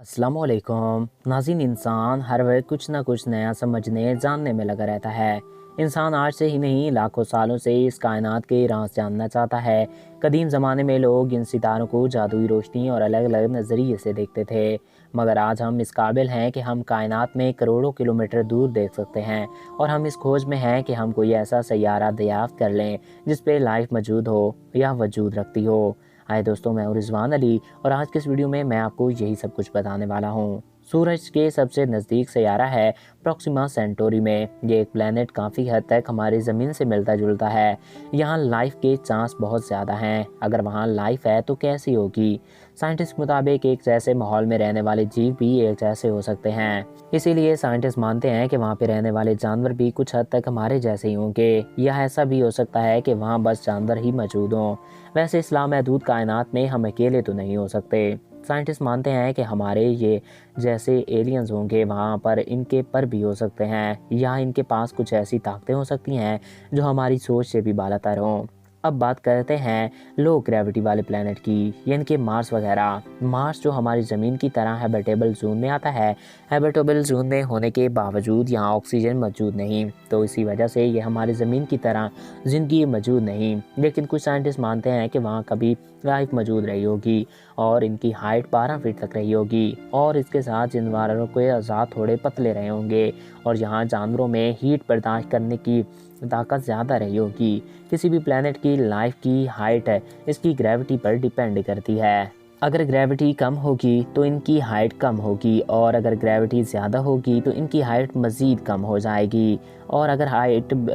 अस्सलामुअलैकुम नाज़रीन। इंसान हर वक्त कुछ ना कुछ नया समझने जानने में लगा रहता है। इंसान आज से ही नहीं लाखों सालों से इस कायनात के राज जानना चाहता है। कदीम ज़माने में लोग इन सितारों को जादुई रोशनी और अलग अलग नज़रिए से देखते थे, मगर आज हम इस काबिल हैं कि हम कायनात में करोड़ों किलोमीटर दूर देख सकते हैं। और हम इस खोज में हैं कि हम कोई ऐसा सैयारा दरियाफ्त कर लें जिस पे लाइफ मौजूद हो या वजूद रखती हो। हाय दोस्तों, मैं हूं रिजवान अली और आज के इस वीडियो में मैं आपको यही सब कुछ बताने वाला हूं। सूरज के सबसे नज़दीक सैयारा है प्रॉक्सिमा सेंटोरी में। ये एक प्लेनेट काफ़ी हद तक हमारी ज़मीन से मिलता जुलता है। यहाँ लाइफ के चांस बहुत ज़्यादा हैं। अगर वहाँ लाइफ है तो कैसी होगी? साइंटिस्ट के मुताबिक एक जैसे माहौल में रहने वाले जीव भी एक जैसे हो सकते हैं। इसीलिए साइंटिस्ट मानते हैं कि वहाँ पे रहने वाले जानवर भी कुछ हद तक हमारे जैसे ही होंगे, या ऐसा भी हो सकता है कि वहाँ बस जानवर ही मौजूद हों। वैसे इस लामहदूद कायनात में हम अकेले तो नहीं हो सकते। साइंटिस्ट मानते हैं कि हमारे ये जैसे एलियंस होंगे वहाँ पर इनके पर भी हो सकते हैं, या इनके पास कुछ ऐसी ताकतें हो सकती हैं जो हमारी सोच से भी बालातर हों। अब बात करते हैं लो ग्रेविटी वाले प्लेनेट की, यानी कि मार्स वगैरह। मार्स जो हमारी ज़मीन की तरह हैबिटेबल जोन में आता है, हैबिटेबल जोन में होने के बावजूद यहाँ ऑक्सीजन मौजूद नहीं, तो इसी वजह से ये हमारी ज़मीन की तरह ज़िंदगी मौजूद नहीं। लेकिन कुछ साइंटिस्ट मानते हैं कि वहाँ कभी लाइफ मौजूद रही होगी और इनकी हाइट 12 फीट तक रही होगी, और इसके साथ जानवरों के अज़ा थोड़े पतले रहे होंगे, और यहाँ जानवरों में हीट बर्दाश्त करने की ताकत ज़्यादा रही होगी। किसी भी प्लेनेट की लाइफ की हाइट इसकी ग्रेविटी पर डिपेंड करती है। अगर ग्रेविटी कम होगी तो इनकी हाइट कम होगी, और अगर ग्रेविटी ज़्यादा होगी तो इनकी हाइट मज़ीद कम हो जाएगी, और अगर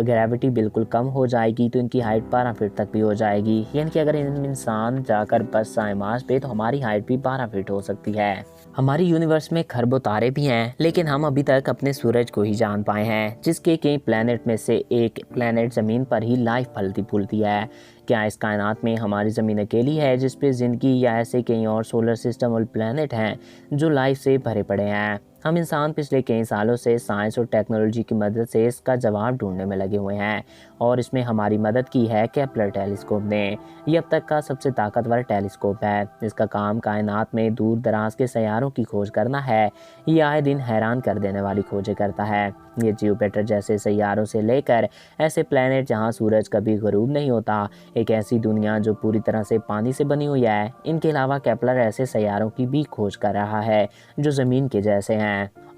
ग्रेविटी बिल्कुल कम हो जाएगी तो इनकी हाइट 12 फीट तक भी हो जाएगी। यानी कि अगर इंसान जाकर बस आए मार्स पे तो हमारी हाइट भी 12 फीट हो सकती है। हमारी यूनिवर्स में खरबों तारे भी हैं, लेकिन हम अभी तक अपने सूरज को ही जान पाए हैं, जिसके कई प्लैनेट में से एक प्लैनेट ज़मीन पर ही लाइफ फलती फूलती है। क्या इस कायनात में हमारी ज़मीन अकेली है जिस पे ज़िंदगी, या ऐसे कई और सोलर सिस्टम और प्लैनेट हैं जो लाइफ से भरे पड़े हैं? हम इंसान पिछले कई सालों से साइंस और टेक्नोलॉजी की मदद से इसका जवाब ढूंढने में लगे हुए हैं, और इसमें हमारी मदद की है केपलर टेलीस्कोप ने। ये अब तक का सबसे ताकतवर टेलीस्कोप है। इसका काम कायनात में दूर दराज के सैयारों की खोज करना है। ये आए दिन हैरान कर देने वाली खोजें करता है। ये जुपिटर जैसे सैयारों से लेकर ऐसे प्लैनेट जहाँ सूरज कभी गरूब नहीं होता, एक ऐसी दुनिया जो पूरी तरह से पानी से बनी हुई है। इनके अलावा केपलर ऐसे सैयारों की भी खोज कर रहा है जो ज़मीन के जैसे हैं,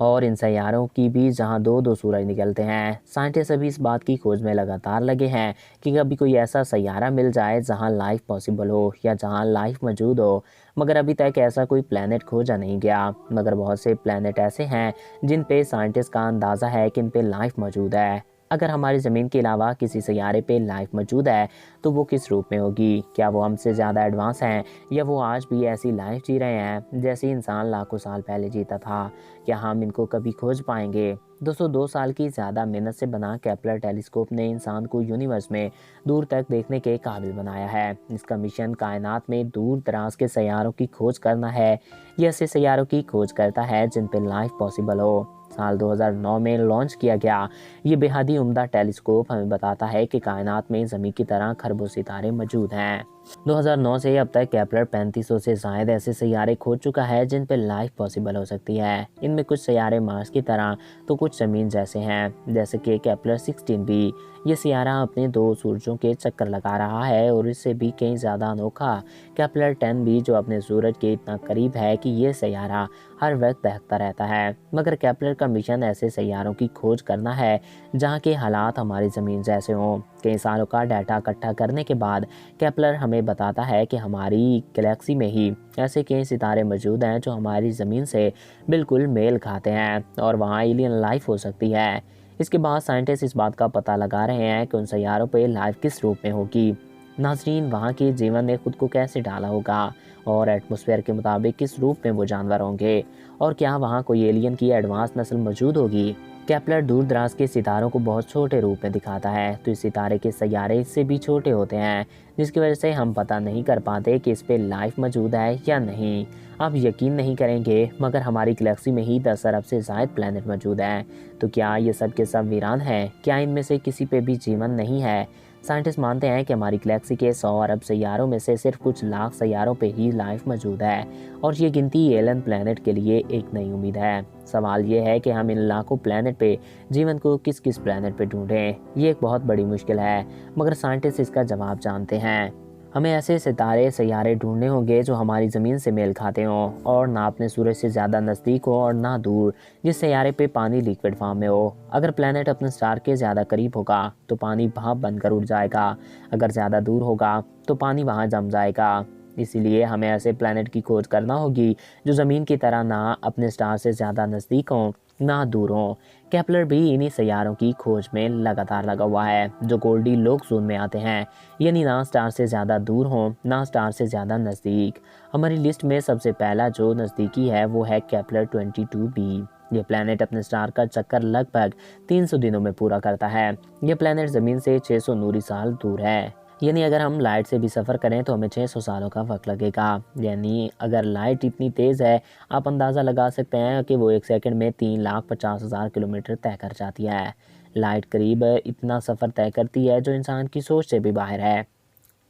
और इन सैयारों की भी जहां दो दो सूरज निकलते हैं। साइंटिस्ट अभी इस बात की खोज में लगातार लगे हैं कि कभी कोई ऐसा सैयारा मिल जाए जहां लाइफ पॉसिबल हो, या जहां लाइफ मौजूद हो। मगर अभी तक ऐसा कोई प्लेनेट खोजा नहीं गया, मगर बहुत से प्लेनेट ऐसे हैं जिन पे साइंटिस्ट का अंदाज़ा है कि इन पे लाइफ मौजूद है। अगर हमारी ज़मीन के अलावा किसी सैयारे पे लाइफ मौजूद है तो वो किस रूप में होगी? क्या वो हमसे ज़्यादा एडवांस हैं, या वो आज भी ऐसी लाइफ जी रहे हैं जैसे इंसान लाखों साल पहले जीता था? क्या हम इनको कभी खोज पाएंगे? दोस्तों, 2 साल की ज़्यादा मेहनत से बना केपलर टेलीस्कोप ने इंसान को यूनिवर्स में दूर तक देखने के काबिल बनाया है। इसका मिशन कायनात में दूर दराज के सैयारों की खोज करना है। ये ऐसे सैयारों की खोज करता है जिन पर लाइफ पॉसिबल हो। साल 2009 में लॉन्च किया गया ये बेहद ही उम्दा टेलीस्कोप हमें बताता है कि कायनात में ज़मीन की तरह खरबों सितारे मौजूद हैं। 2009 से अब तक केपलर 3500 से ज़ायद ऐसे सैयारे खोज चुका है जिन पर लाइफ पॉसिबल हो सकती है। इनमें कुछ सैयारे मार्स की तरह तो कुछ ज़मीन जैसे हैं, जैसे कि केपलर 16 भी। ये सैयारा अपने 2 सूरजों के चक्कर लगा रहा है, और इससे भी कहीं ज़्यादा अनोखा केपलर 10 भी, जो अपने सूरज के इतना करीब है कि ये सैयारा हर वक्त दहकता रहता है। मगर केपलर का मिशन ऐसे सैयारों की खोज करना है जहाँ के हालात हमारी ज़मीन जैसे हों। कई सालों का डाटा इकट्ठा करने के बाद केपलर हमें बताता है कि हमारी गैलेक्सी में ही ऐसे कई सितारे मौजूद हैं जो हमारी ज़मीन से बिल्कुल मेल खाते हैं, और वहाँ एलियन लाइफ हो सकती है। इसके बाद साइंटिस्ट इस बात का पता लगा रहे हैं कि उन सैयारों पर लाइफ किस रूप में होगी। नाज़रीन, वहाँ के जीवन ने खुद को कैसे डाला होगा, और एटमॉस्फेयर के मुताबिक किस रूप में वो जानवर होंगे, और क्या वहाँ कोई एलियन की एडवांस नस्ल मौजूद होगी। केपलर दूर दराज के सितारों को बहुत छोटे रूप में दिखाता है, तो इस सितारे के सैयारे इससे भी छोटे होते हैं, जिसकी वजह से हम पता नहीं कर पाते कि इस पे लाइफ मौजूद है या नहीं। आप यकीन नहीं करेंगे, मगर हमारी गैलेक्सी में ही 10 अरब से ज़ायद प्लैनेट मौजूद हैं। तो क्या ये सब के सब वीरान हैं? क्या इनमें से किसी पे भी जीवन नहीं है? साइंटिस्ट मानते हैं कि हमारी गैलेक्सी के 100 अरब सैयारों में से सिर्फ कुछ लाख सैयारों पे ही लाइफ मौजूद है और ये गिनती एलियन प्लैनेट के लिए एक नई उम्मीद है। सवाल ये है कि हम इन लाखों प्लैनेट पे जीवन को किस किस प्लैनेट पे ढूंढें। ये एक बहुत बड़ी मुश्किल है, मगर साइंटिस्ट इसका जवाब जानते हैं। हमें ऐसे सितारे सैयारे ढूंढने होंगे जो हमारी ज़मीन से मेल खाते हों और ना अपने सूरज से ज़्यादा नज़दीक हो और ना दूर, जिस सैयारे पे पानी लिक्विड फॉर्म में हो। अगर प्लैनेट अपने स्टार के ज़्यादा करीब होगा तो पानी भाप बनकर उड़ जाएगा, अगर ज़्यादा दूर होगा तो पानी वहाँ जम जाएगा। इसीलिए हमें ऐसे प्लैनेट की खोज करना होगी जो ज़मीन की तरह ना अपने स्टार से ज़्यादा नज़दीक हों ना दूर हों। केपलर भी इन्हीं सैयारों की खोज में लगातार लगा हुआ है जो गोल्डी लोक जोन में आते हैं, यानी ना स्टार से ज़्यादा दूर हों ना स्टार से ज़्यादा नज़दीक। हमारी लिस्ट में सबसे पहला जो नज़दीकी है वो है केपलर 22b। ये प्लैनेट अपने स्टार का चक्कर लगभग 300 दिनों में पूरा करता है। ये प्लैनेट ज़मीन से 600 नूरी साल दूर है, यानी अगर हम लाइट से भी सफ़र करें तो हमें 600 सालों का वक्त लगेगा। यानी अगर लाइट इतनी तेज़ है, आप अंदाज़ा लगा सकते हैं कि वो एक सेकंड में 3,50,000 किलोमीटर तय कर जाती है। लाइट करीब इतना सफ़र तय करती है जो इंसान की सोच से भी बाहर है।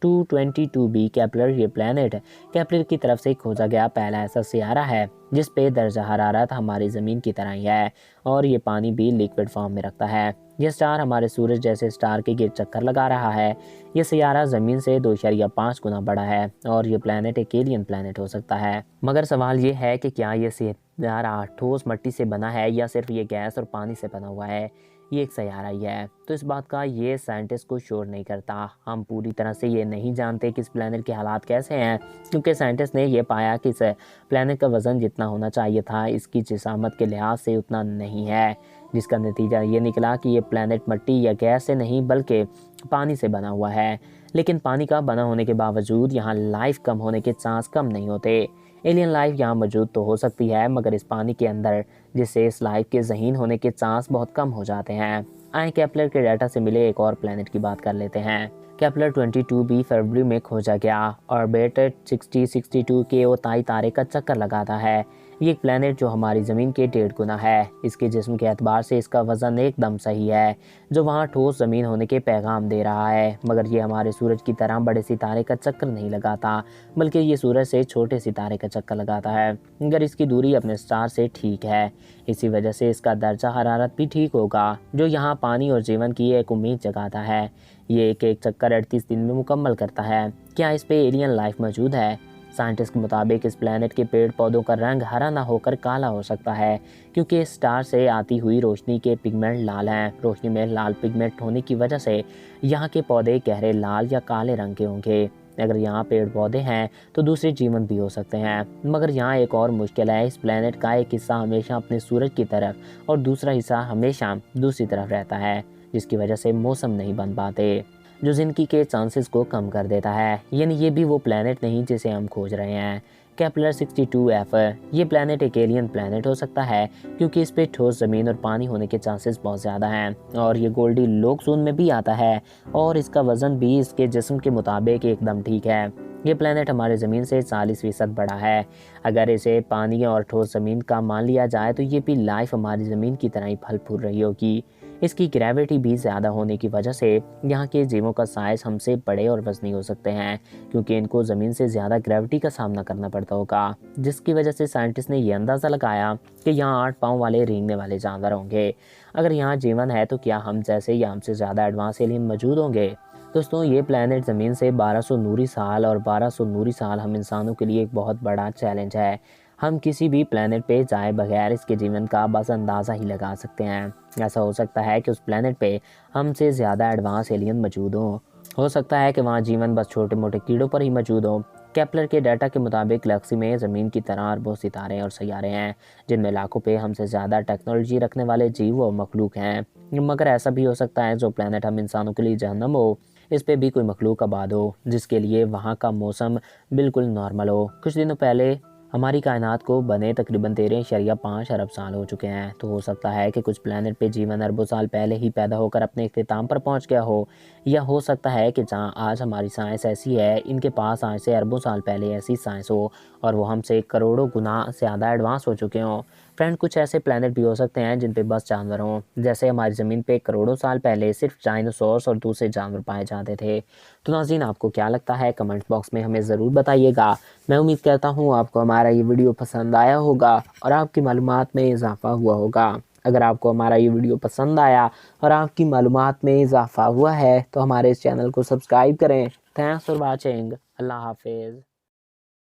222b केपलर ये प्लैनेट केपलर की तरफ से खोजा गया पहला ऐसा सियारा है जिस पे दर्जा हरारत हमारी ज़मीन की तरह ही है और ये पानी भी लिक्विड फॉर्म में रखता है। यह स्टार हमारे सूरज जैसे स्टार के गिर्द चक्कर लगा रहा है। यह सियारा ज़मीन से 2.5 गुना बड़ा है और ये प्लैनेट एक एलियन प्लैनेट हो सकता है। मगर सवाल ये है कि क्या ये सियारा ठोस मिट्टी से बना है या सिर्फ ये गैस और पानी से बना हुआ है। ये एक सैयारा ही है, तो इस बात का ये साइंटिस्ट को श्योर नहीं करता। हम पूरी तरह से ये नहीं जानते कि इस प्लैनेट के हालात कैसे हैं, क्योंकि साइंटिस्ट ने ये पाया कि इस प्लैनेट का वज़न जितना होना चाहिए था इसकी जिसामत के लिहाज से उतना नहीं है, जिसका नतीजा ये निकला कि ये प्लैनेट मिट्टी या गैस से नहीं बल्कि पानी से बना हुआ है। लेकिन पानी का बना होने के बावजूद यहाँ लाइफ कम होने के चांस कम नहीं होते। एलियन लाइफ यहाँ मौजूद तो हो सकती है, मगर इस पानी के अंदर, जिससे इस लाइफ के ज़हीन होने के चांस बहुत कम हो जाते हैं। आए केपलर के डाटा से मिले एक और प्लैनेट की बात कर लेते हैं। केपलर 22b फरवरी में खोजा गया। ऑर्बिट 6062 के ओताई तारे का चक्कर लगाता है। ये एक प्लैनेट जो हमारी ज़मीन के 1.5 गुना है। इसके जिस्म के एतबार से इसका वज़न एकदम सही है, जो वहाँ ठोस ज़मीन होने के पैगाम दे रहा है। मगर ये हमारे सूरज की तरह बड़े सितारे का चक्कर नहीं लगाता, बल्कि ये सूरज से छोटे सितारे का चक्कर लगाता है, मगर इसकी दूरी अपने स्टार से ठीक है। इसी वजह से इसका दर्जा हरारत भी ठीक होगा, जो यहाँ पानी और जीवन की एक उम्मीद जगाता है। ये एक चक्कर 38 दिन में मुकम्मल करता है। क्या इस पे एलियन लाइफ मौजूद है? साइंटिस्ट के मुताबिक इस प्लैनेट के पेड़ पौधों का रंग हरा ना होकर काला हो सकता है, क्योंकि इस स्टार से आती हुई रोशनी के पिगमेंट लाल हैं। रोशनी में लाल पिगमेंट होने की वजह से यहाँ के पौधे गहरे लाल या काले रंग के होंगे। अगर यहाँ पेड़ पौधे हैं तो दूसरे जीवन भी हो सकते हैं। मगर यहाँ एक और मुश्किल है, इस प्लैनेट का एक हिस्सा हमेशा अपने सूरज की तरफ और दूसरा हिस्सा हमेशा दूसरी तरफ रहता है, जिसकी वजह से मौसम नहीं बन पाते, जो ज़िंदगी के चांसेस को कम कर देता है। यानी ये भी वो प्लैनेट नहीं जिसे हम खोज रहे हैं। केपलर 62f ये प्लैनेट एक एलियन प्लैनेट हो सकता है, क्योंकि इस पे ठोस ज़मीन और पानी होने के चांसेस बहुत ज़्यादा हैं और ये गोल्डी लोक जोन में भी आता है और इसका वज़न भी इसके जिस्म के मुताबिक एकदम ठीक है। ये प्लैनेट हमारे ज़मीन से 40% बड़ा है। अगर इसे पानी और ठोस ज़मीन का मान लिया जाए तो ये भी लाइफ हमारी ज़मीन की तरह ही फल फूल रही होगी। इसकी ग्रेविटी भी ज़्यादा होने की वजह से यहाँ के जीवों का साइज़ हमसे बड़े और वजनी हो सकते हैं, क्योंकि इनको ज़मीन से ज़्यादा ग्रेविटी का सामना करना पड़ता होगा, जिसकी वजह से साइंटिस्ट ने यह अंदाज़ा लगाया कि यहाँ 8 पाँव वाले रेंगने वाले जानवर होंगे। अगर यहाँ जीवन है तो क्या हम जैसे या हमसे ज़्यादा एडवांस एलियन मौजूद होंगे? दोस्तों, ये प्लैनेट ज़मीन से 1200 नूरी साल और 1200 नूरी साल हम इंसानों के लिए एक बहुत बड़ा चैलेंज है। हम किसी भी प्लैनेट पे जाए बगैर इसके जीवन का बस अंदाज़ा ही लगा सकते हैं। ऐसा हो सकता है कि उस प्लैनेट पे हमसे ज़्यादा एडवांस एलियन मौजूद हो सकता है कि वहाँ जीवन बस छोटे मोटे कीड़ों पर ही मौजूद हो। केपलर के डाटा के मुताबिक गैलेक्सी में ज़मीन की तरह अरबों सितारे और सैयारे हैं, जिनमें लाखों पे हमसे ज़्यादा टेक्नोलॉजी रखने वाले जीव और मखलूक हैं। मगर ऐसा भी हो सकता है जो प्लैनेट हम इंसानों के लिए जहन्नम हो, इस पे भी कोई मखलूक आबाद हो, जिसके लिए वहाँ का मौसम बिल्कुल नॉर्मल हो। कुछ दिनों पहले हमारी कायनात को बने तकरीबन 13.5 अरब साल हो चुके हैं, तो हो सकता है कि कुछ प्लैनेट पे जीवन अरबों साल पहले ही पैदा होकर अपने इख्तिताम पर पहुंच गया हो, या हो सकता है कि जहां आज हमारी साइंस ऐसी है, इनके पास आज से अरबों साल पहले ऐसी साइंस हो और वो हमसे करोड़ों गुना ज़्यादा एडवांस हो चुके हों। फ्रेंड, कुछ ऐसे प्लैनेट भी हो सकते हैं जिन पे बस जानवर हों, जैसे हमारी ज़मीन पे करोड़ों साल पहले सिर्फ डायनासोर्स और दूसरे जानवर पाए जाते थे। तो नाज़रीन, आपको क्या लगता है, कमेंट बॉक्स में हमें ज़रूर बताइएगा। मैं उम्मीद करता हूँ आपको हमारा ये वीडियो पसंद आया होगा और आपकी मालूमात में इजाफ़ा हुआ होगा। अगर आपको हमारा ये वीडियो पसंद आया और आपकी मालूमात में इजाफ़ा हुआ है तो हमारे इस चैनल को सब्सक्राइब करें। Thanks for watching. अल्लाह हाफिज़।